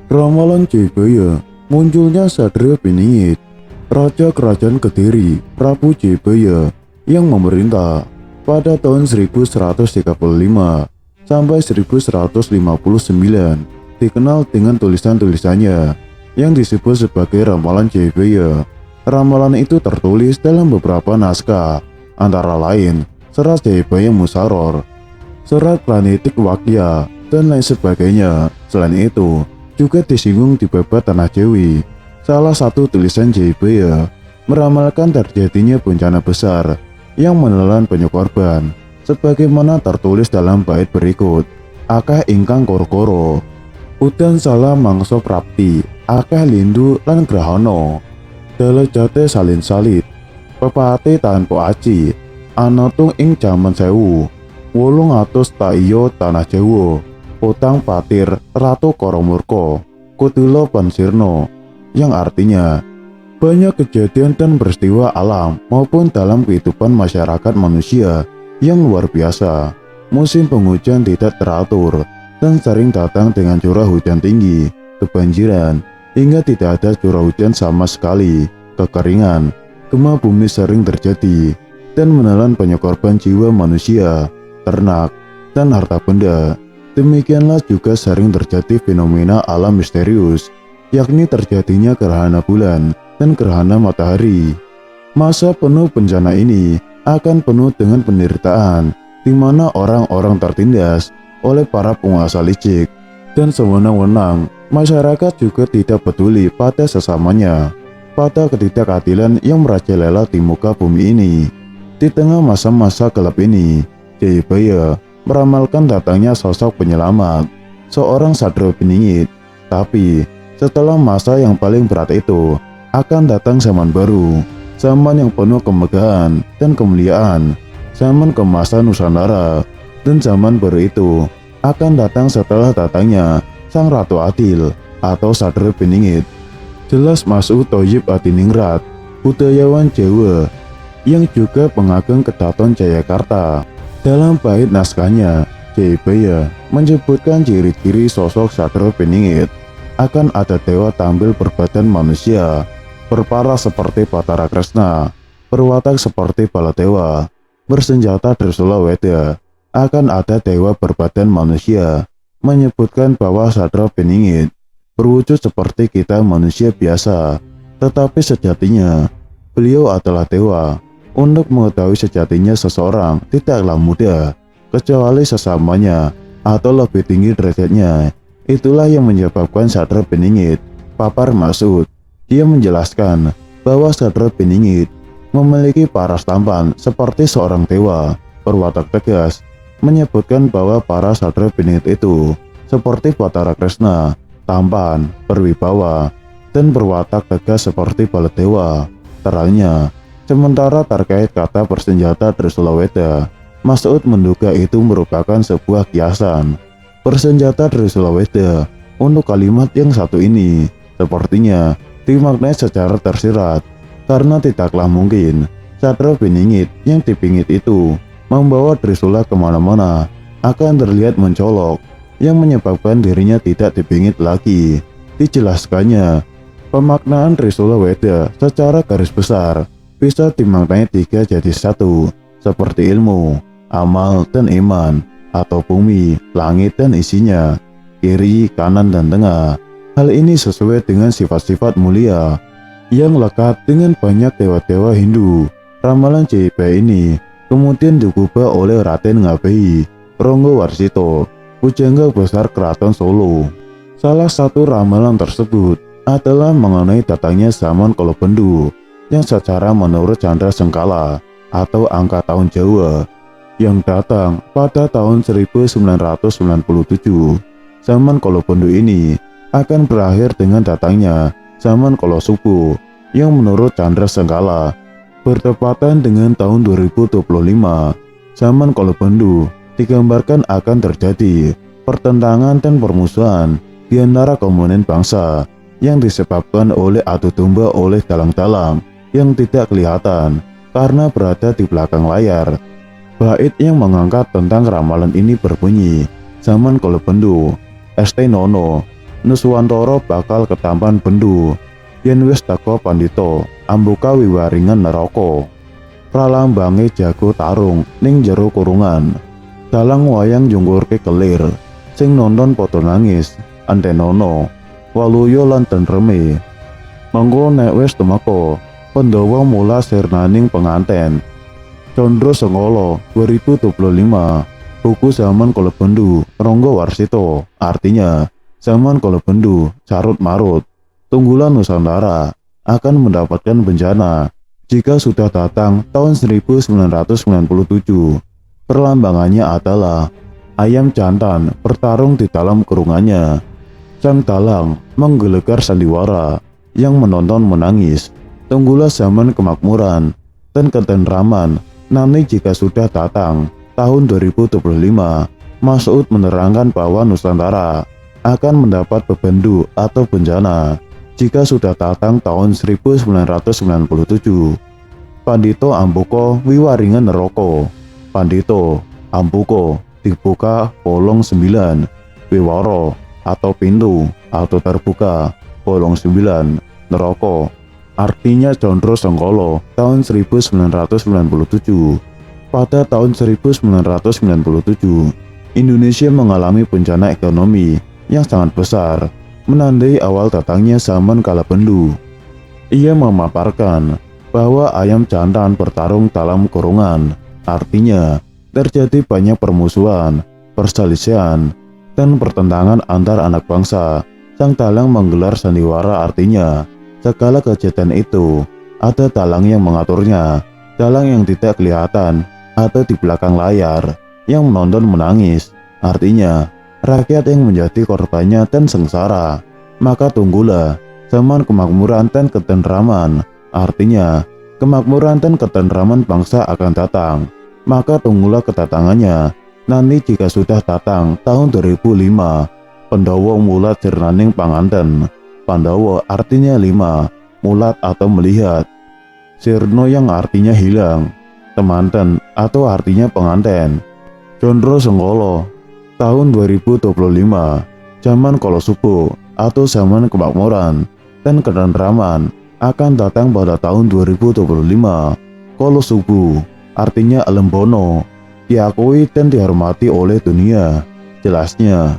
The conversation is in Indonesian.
Ramalan Jayabaya, munculnya Satria Piningit, Raja Kerajaan Kediri, Prabu Jayabaya, yang memerintah pada tahun 1135 sampai 1159, dikenal dengan tulisan-tulisannya yang disebut sebagai Ramalan Jayabaya. Ramalan itu tertulis dalam beberapa naskah, antara lain Serat Jayabaya Musaror, Serat Planetik Wakya, dan lain sebagainya. Selain itu, juga disinggung di Babat Tanah Jawi. Salah satu tulisan Jayabaya meramalkan terjadinya bencana besar yang menelan banyak korban, sebagaimana tertulis dalam bait berikut. Akeh ingkang koro-koro, udan salah mangsa prapti, akeh lindu lan grahana, dalejate salin salit, pepate tanpa aji, anatung ing jaman 1800 taiyo tanah Jawa, utang patir ratu koromurko, kutilo pansirno, yang artinya banyak kejadian dan peristiwa alam maupun dalam kehidupan masyarakat manusia yang luar biasa. Musim penghujan tidak teratur dan sering datang dengan curah hujan tinggi, kebanjiran, hingga tidak ada curah hujan sama sekali, kekeringan, gempa bumi sering terjadi, dan menelan banyak korban jiwa manusia, ternak, dan harta benda. Demikianlah juga sering terjadi fenomena alam misterius, yakni terjadinya gerhana bulan dan gerhana matahari. Masa penuh bencana ini akan penuh dengan penderitaan, di mana orang-orang tertindas oleh para penguasa licik dan sewenang-wenang. Masyarakat juga tidak peduli pada sesamanya, pada ketidakadilan yang merajalela di muka bumi ini. Di tengah masa-masa gelap ini, Jayabaya meramalkan datangnya sosok penyelamat, seorang Satria Piningit. Tapi setelah masa yang paling berat itu, akan datang zaman baru, zaman yang penuh kemegahan dan kemuliaan, zaman keemasan Nusantara. Dan zaman baru itu akan datang setelah datangnya Sang Ratu Adil atau Satria Piningit. Jelas Masud Thoyyib Adiningrat, budayawan Jawa yang juga pengageng Kedaton Jayakarta. Dalam bait naskahnya, Jayabaya menyebutkan ciri-ciri sosok Satria Piningit. Akan ada dewa tampil berbadan manusia, berparas seperti Batara Kresna, berwatak seperti Baladewa, bersenjata Trisula Weda. Akan ada dewa berbadan manusia, menyebutkan bahwa Satria Piningit berwujud seperti kita manusia biasa, tetapi sejatinya beliau adalah dewa. Untuk mengetahui sejatinya seseorang tidaklah mudah, kecuali sesamanya atau lebih tinggi derajatnya. Itulah yang menyebabkan Satria Piningit papar Masud. Dia menjelaskan bahwa Satria Piningit memiliki paras tampan seperti seorang dewa, berwatak tegas. Menyebutkan bahwa para Satria Piningit itu seperti Batara Kresna, tampan, berwibawa, dan berwatak tegas seperti Baladewa, terangnya. Sementara terkait kata bersenjata Trisula Weda, Masud menduga itu merupakan sebuah kiasan. Bersenjata Trisula Weda untuk kalimat yang satu ini sepertinya dimaknai secara tersirat, karena tidaklah mungkin Satria Piningit yang dipingit itu membawa Trisula kemana-mana, akan terlihat mencolok, yang menyebabkan dirinya tidak dipingit lagi. Dijelaskannya, pemaknaan Trisula Weda secara garis besar bisa dimaknai 3 jadi 1, seperti ilmu, amal, dan iman, atau bumi, langit, dan isinya, kiri, kanan, dan tengah. Hal ini sesuai dengan sifat-sifat mulia yang lekat dengan banyak dewa-dewa Hindu. Ramalan Jayabaya ini kemudian digubah oleh Raden Ngabei Ronggo Warsito, pujangga besar Keraton Solo. Salah satu ramalan tersebut adalah mengenai datangnya zaman Kolobendu, yang secara menurut Chandra Sengkala atau angka tahun Jawa, yang datang pada tahun 1997. Zaman Kolobendu ini akan berakhir dengan datangnya zaman Kolosubu, yang menurut Chandra Sengkala bertepatan dengan tahun 2025. Zaman Kolobendu digambarkan akan terjadi pertentangan dan permusuhan di antara komponen bangsa yang disebabkan oleh adu domba oleh dalang-dalang yang tidak kelihatan karena berada di belakang layar. Bait yang mengangkat tentang ramalan ini berbunyi, zaman Kolobendu, St. Nono, Nuswantara bakal ketampan bendu yen wis teko pandita ambuka wiwaringan neraka. Pralambange jago tarung ning jero kurungan. Dalang wayang njungkurke kelir, sing nonton padha nangis, antenono, waluya lan tentreme. Mengko nek wis temeka, Pandhawa mula sirnaning penganten. Condro Sengkala 2025, buku Zaman Kalabendu Rangga Warsita, artinya Zaman Kalabendu carut marut. Tunggulan Nusantara akan mendapatkan bencana jika sudah datang tahun 1997. Perlambangannya adalah ayam jantan bertarung di dalam kurungannya. Sang dalang menggelegar sandiwara, yang menonton menangis. Tunggulah zaman kemakmuran dan ketentraman nanti jika sudah datang tahun 2025. Mas'ud menerangkan bahwa Nusantara akan mendapat bebendu atau bencana jika sudah datang tahun 1997. Pandito ambuka wiwaringan neraka. Pandito ambuka dibuka bolong 9, wiwara atau pintu atau terbuka bolong 9 neraka, artinya Condro Sengkala tahun 1997. Pada tahun 1997, Indonesia mengalami bencana ekonomi yang sangat besar, menandai awal datangnya zaman Kalabendu. Ia memaparkan bahwa ayam jantan bertarung dalam kurungan, artinya terjadi banyak permusuhan, perselisihan, dan pertentangan antar anak bangsa. Sang dalang menggelar sandiwara, artinya segala kejadian itu ada dalang yang mengaturnya, dalang yang tidak kelihatan atau di belakang layar, yang menonton menangis, artinya rakyat yang menjadi korbannya dan sengsara. Maka tunggulah zaman kemakmuran dan ketentraman, artinya kemakmuran dan ketentraman bangsa akan datang. Maka tunggulah kedatangannya nanti jika sudah datang tahun 2005. Pandhawa mulat sirnaning panganten. Pandhawa artinya 5, mulat atau melihat. Sirno yang artinya hilang, temanten atau artinya penganten. Condro Sengkala tahun 2025, zaman kala subuh atau zaman kemakmuran dan ketentraman akan datang pada tahun 2025. Kala subuh artinya alembono, diakui dan dihormati oleh dunia. Jelasnya,